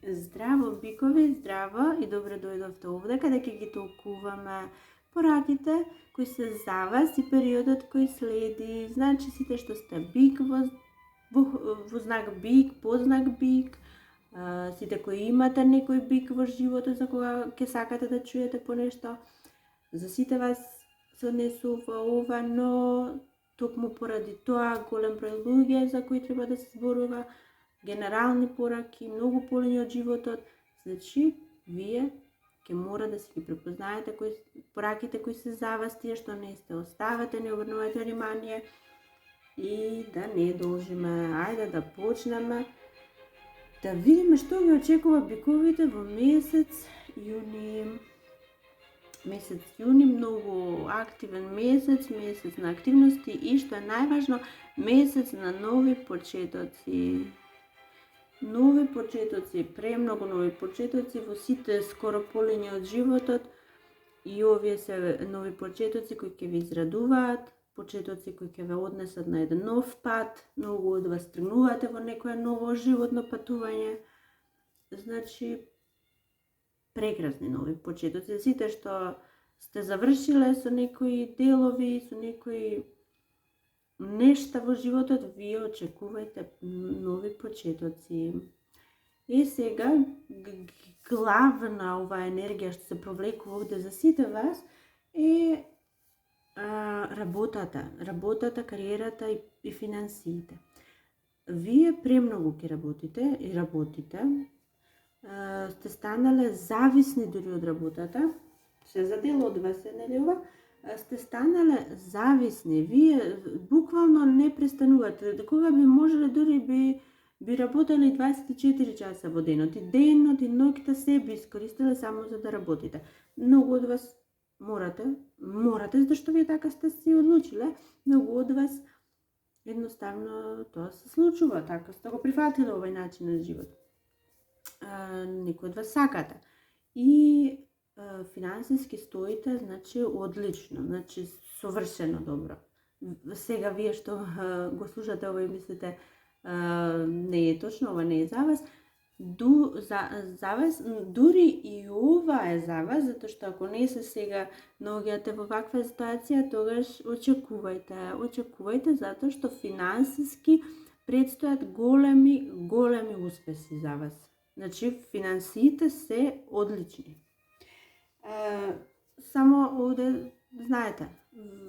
Здраво, бикови, здраво и добре дојдовте овде, каде ќе ги толкуваме пораките кои се за вас и периодот кој следи. Значи, сите што сте бик во знак бик, познак бик, сите кои имате некој бик во животот за кога ќе сакате да чуете по нешто, за сите вас се однесува ова, но токму поради тоа голем број луѓе за кои треба да се зборува, генерални пораки, многу полини од животот, значи вие ќе мора да си ги препознаете пораките кои се за вас, тие што не сте оставете, не обрнувате внимание и да не должиме. Ајде да почнеме да видиме што ги очекува биковите во месец јуни. Месец јуни многу активен месец на активности и што е најважно, месец на нови почетоци. Нови почетоци, премногу нови почетоци во сите скоро полини од животот и овие се нови почетоци кои ќе ви израдуваат, почетоци кои ќе ве однесат на еден нов пат, многу од вас тргнувате во некое ново животно патување. Значи, прекрасни нови почетоци. Сите што сте завршиле со некои делови, со некои нешта во животот, вие очекувајте нови почетоци. И сега, главна ова енергија што се провлекува овде за сите вас е работата, кариерата и финансиите. Вие премногу ќе работите и работите, сте станале зависни дури од работата, се за дел од вас е, нели ова? Сте станале зависни, вие буквално не престанувате, кога би можеле дури би работеле 24 часа во денот, и денот и ноќта се би искористиле само за да работите. Многу од вас морате, зашто вие така сте си одлучиле, многу од вас едноставно тоа се случува, така сте го прифатиле овој начин на живот. Некој од вас сакате. И финансиски стоите, значи одлично, значи совршено добро. Сега вие што го слушате ова и мислите не е точно, ова не е за вас, за вас, дури и ова е за вас, затоа што ако не се сега наоѓате во ваква ситуација, тогаш очекувајте затоа што финансиски предстојат големи успеси за вас. Значи, финансиите се одлични. Само овде, знаете,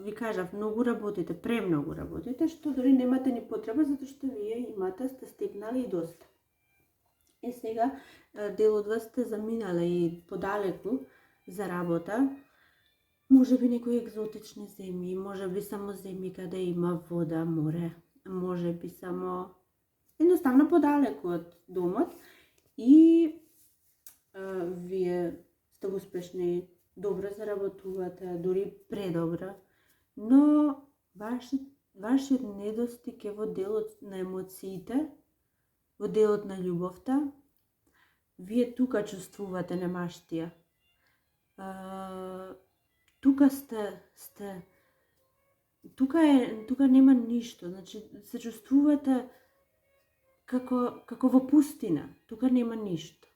ви кажав, многу работите, премногу работите, што дори немате ни потреба, затоа што вие сте стигнали и доста. И сега, дел од вас сте заминале и подалеку за работа, може би некои екзотични земји, може би само земји каде има вода, море, може би само едноставно подалеку од домот, и вие сте успешни, добро заработувате, дури предобро, но вашиот недостиг е во делот на емоциите, во делот на љубовта. Вие тука чувствувате немаштија. Тука тука нема ништо, значи се чувствувате како во пустина, тука нема ништо.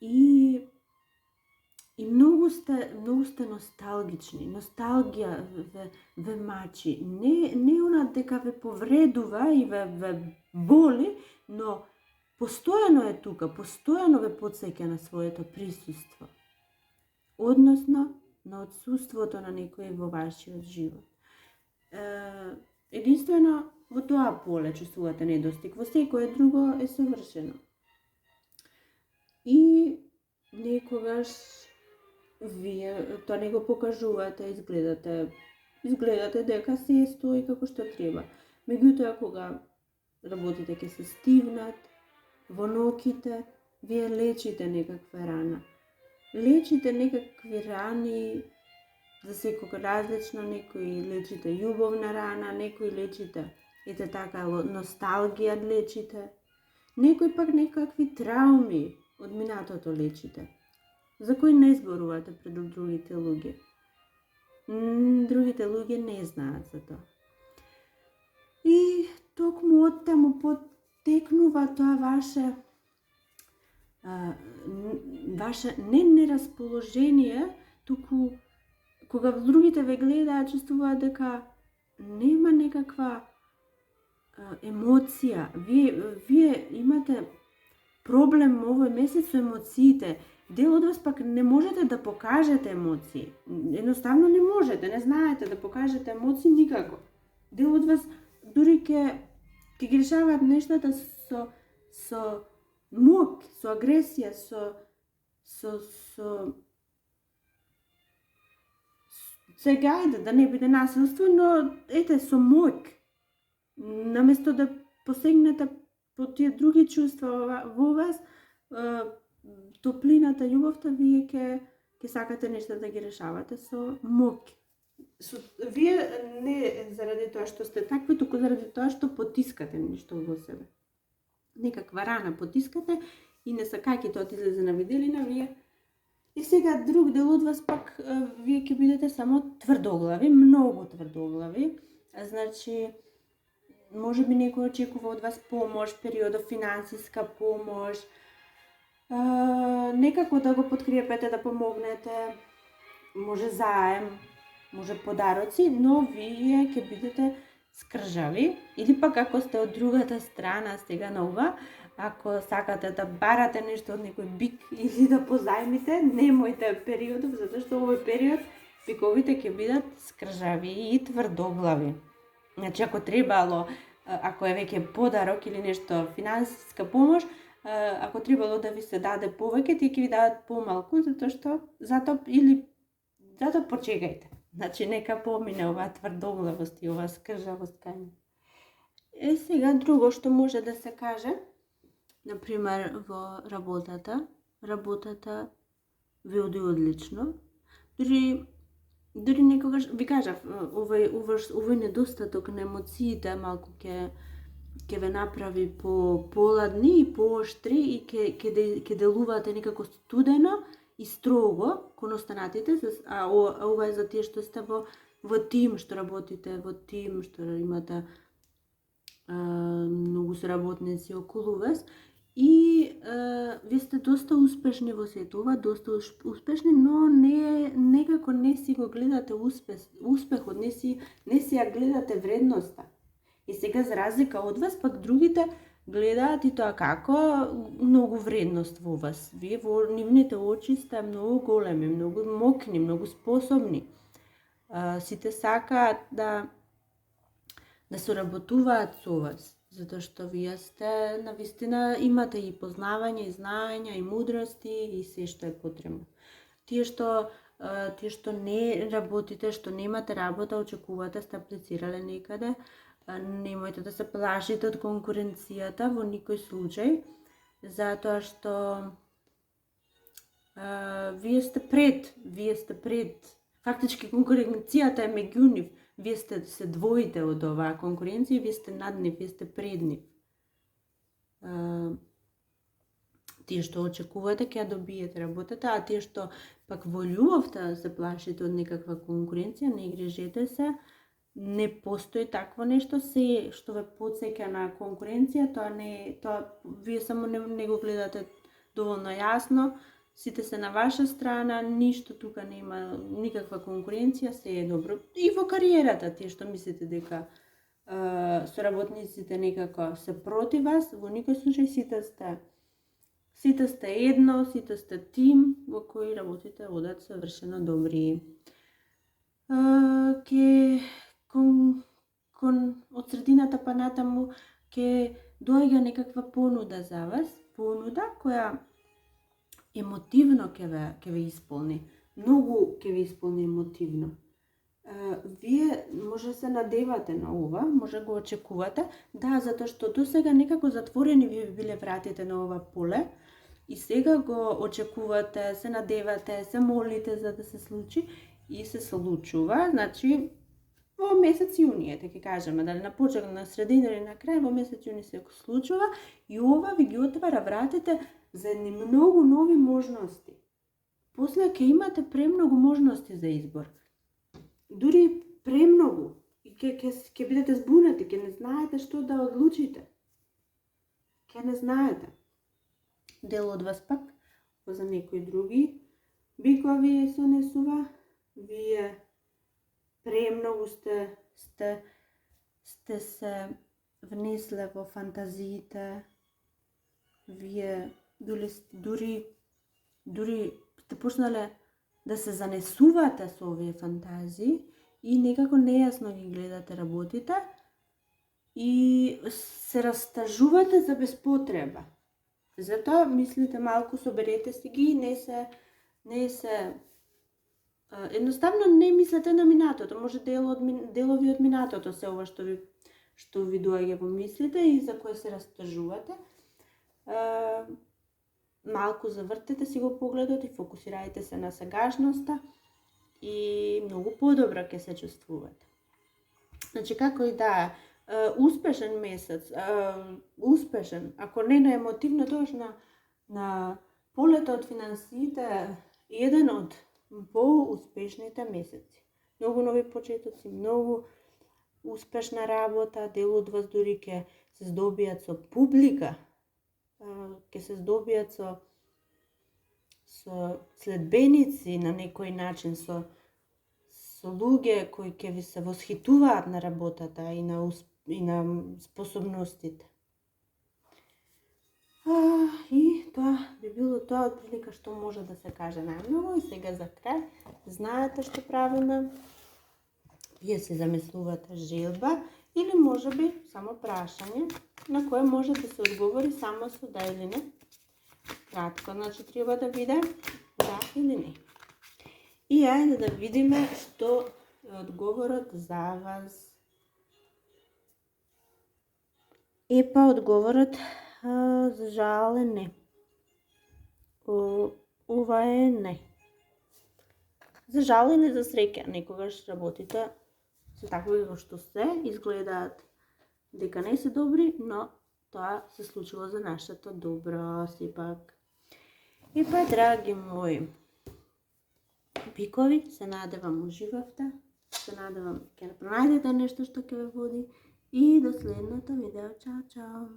И многу сте носталгични, носталгија ве мачи. Не она дека ве повредува и ве боли, но постојано е тука, постојано ве потсеќа на своето присуство. Односно, на отсуството на некој во вашиот живот. Единствено, во тоа поле чувствувате недостиг, во секое друго е совршено. И некогаш вие тоа не го покажувате, изгледате дека се стои како што треба. Меѓутоа, кога работите ќе се стивнат, во ноќите вие лечите некаква рана. Лечите некакви рани за секој различно, некои лечите љубовна рана, некои лечите ете така носталгија лечите, некои пак некакви трауми од минатото лечите, за кои не зборувате пред другите луѓе. Другите луѓе не знаат за тоа. И токму оттаму потекнува тоа ваше ваше не нерасположение, туку кога другите ве гледаат, чувствуваат дека нема некаква емоција. Вие имате проблем овој месец со емоциите. Дел од вас пак не можете да покажете емоции. Едноставно не можете, не знаете да покажете емоции никако. Дел од вас дури ќе ги решаваат нештата со мок, со агресија, со сега ајде да не биде насилство, но ете со моќ. Наместо да посегнете по тие други чувства во вас, топлината, љубовта, вие ќе сакате нешто да ги решавате со моќ. Вие не заради тоа што сте такви, туку заради тоа што потискате нешто во себе. Некаква рана потискате и не сакајќи тоа излезе на виделина, вие. И сега друг дел од вас пак, вие ќе бидете само тврдоглави, многу тврдоглави. Значи, може би некој очекува од вас помош, периодов финансиска помош, некако да го подкрепете, да помогнете, може заем, може подароци, но вие ќе бидете скржави, или пак ако сте од другата страна сега на ова, ако сакате да барате нешто од некој бик или да позајмите, немојте периодов, затоа што овој период биковите ќе бидат скржави и тврдоглави. Значи, ако требало, ако е веќе подарок или нешто финансиска помош, ако требало да ви се даде повеќе, тие ќе ви дадат помалку, затоа почекајте. Значи, нека помине оваа тврдоглавост и оваа скржавост кај нив. Сега друго што може да се каже, например во работата ви оди одлично. Дури некогаш ви кажав, овој недостаток на емоциите малку ќе ве направи поладни и пооштри и ќе делувате некако студено и строго кон останатите, а ова е за тие што сте во тим, што работите во тим, што имате многу соработници околу вас и вие сте доста успешни во сето ова, доста успешни, но некако не си го гледате успехот, не си ја гледате вредноста. И сега за разлика од вас, пак другите гледаат и тоа како многу вредност во вас. Вие во нивните очи сте многу големи, многу мокни, многу способни. Сите сакаат да соработуваат со вас, затоа што вие сте навистина имате и познавање, и знаења, и мудрости, и се што е потребно. Тие што не работите, што немате работа, очекувате, сте аплицирале некаде, немојте да се плашите од конкуренцијата во никој случај, затоа што вие сте пред. Фактички конкуренцијата е меѓу нив. Вие се двоите од оваа конкуренција, вие сте над нив, вие сте пред нив. Тие што очекувате ќе ја добиете работата, а тие што пак во љубовта се плашите од некаква конкуренција, не грижете се. Не постои такво нешто, се што ве потсеќа на конкуренција, тоа вие само не го гледате доволно јасно, сите се на ваша страна, ништо тука нема никаква конкуренција, се е добро. И во кариерата, тие што мислите дека соработниците некако се против вас, во никој случај сите сте едно, сите сте тим во кој работите одат совршено добри. Од средината па натаму ќе доаѓа некаква понуда за вас, понуда која емотивно ќе ве исполни. Многу ќе ве исполни емотивно. Вие може се надевате на ова, може го очекувате, да, затоа што до сега некако затворени ви биле вратите на ова поле и сега го очекувате, се надевате, се молите за да се случи и се случува, значи во месец јуни, ќе кажеме, дали на почеток, на средина или на крај, во месец јуни се случува и ова ви ги отвара вратите за едни многу нови можности. После ќе имате премногу можности за избор. Дури премногу. И ќе бидете збунети, ќе не знаете што да одлучите. Ќе не знаете. Дел од вас пак, за некои други бикови се однесува, вие премногу сте се внесле во фантазиите, вие дури сте почнале да се занесувате со овие фантазии и некако нејасно ги гледате работите и се растажувате за безпотреба. Затоа мислите малку, соберете си ги, не се едноставно не мислете на минатото, може делови од минатото се ова што ви доаѓа во мислите и за кое се растажувате. Малку завртете си го погледот и фокусирајте се на сегашноста и многу подобро ќе се чувствувате. Значи, како и да е, успешен месец, успешен, ако не на емотивно, тоаш на полето од финансиите, еден од поуспешните месеци. Многу нови почетоци, многу успешна работа, дел од вас дури ќе се здобијат со публика, ќе се здобијат со следбеници на некој начин, со луѓе кои ќе ви се восхитуваат на работата и на способностите. И тоа би било тоа од прилика што може да се каже најмногу. И сега за крај, знаете што правиме? Вие се замислувате желба или можеби само прашање на кое може да се одговори само со да или не. Кратко, значи треба да биде да или не. И ајде да видиме што е одговорот за вас. Епа одговорот за жал е не. Ова е не. За жал или за среќа, некогаш работите се такви како што се, изгледаат дека не се добри, но тоа се случило за нашето добро сепак. И па, драги мои бикови, се надевам уживавте, се надевам ќе пронајдете нешто што ќе ве води и до следното видео. Чао, чао!